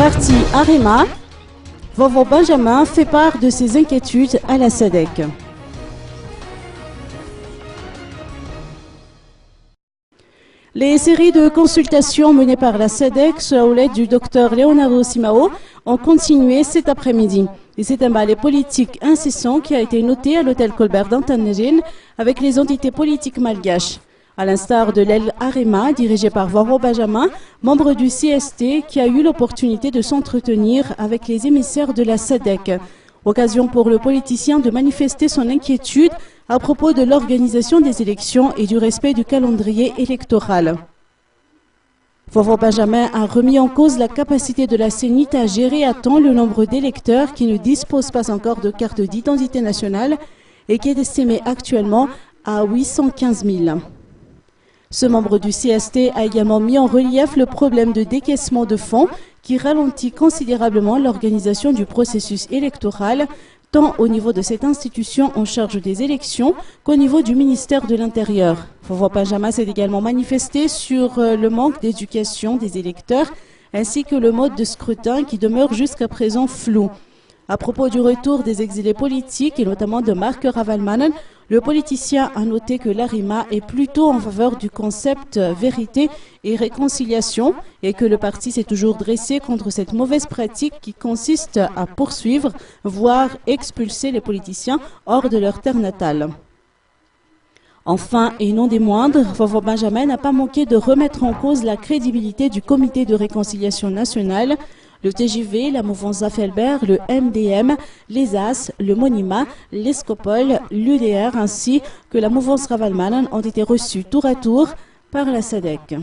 Parti Arema, Vovo Benjamin fait part de ses inquiétudes à la SADC. Les séries de consultations menées par la SADC sous la houlette du docteur Leonardo Simao ont continué cet après-midi. Et c'est un balai politique incessant qui a été noté à l'hôtel Colbert d'Antananarivo avec les entités politiques malgaches. À l'instar de l'aile Arema, dirigée par Vovo Benjamin, membre du CST, qui a eu l'opportunité de s'entretenir avec les émissaires de la SADC. Occasion pour le politicien de manifester son inquiétude à propos de l'organisation des élections et du respect du calendrier électoral. Vovo Benjamin a remis en cause la capacité de la CENIT à gérer à temps le nombre d'électeurs qui ne disposent pas encore de carte d'identité nationale et qui est estimé actuellement à 815 000. Ce membre du CST a également mis en relief le problème de décaissement de fonds qui ralentit considérablement l'organisation du processus électoral, tant au niveau de cette institution en charge des élections qu'au niveau du ministère de l'Intérieur. Vovo Benjamin s'est également manifesté sur le manque d'éducation des électeurs ainsi que le mode de scrutin qui demeure jusqu'à présent flou. À propos du retour des exilés politiques et notamment de Mark Ravalmanen, le politicien a noté que l'Arema est plutôt en faveur du concept vérité et réconciliation et que le parti s'est toujours dressé contre cette mauvaise pratique qui consiste à poursuivre, voire expulser les politiciens hors de leur terre natale. Enfin, et non des moindres, Vovo Benjamin n'a pas manqué de remettre en cause la crédibilité du Comité de réconciliation nationale. Le TJV, la mouvance Zafelber, le MDM, les AS, le MONIMA, l'ESCOPOL, l'UDR ainsi que la mouvance Ravalmanen ont été reçus tour à tour par la SADC.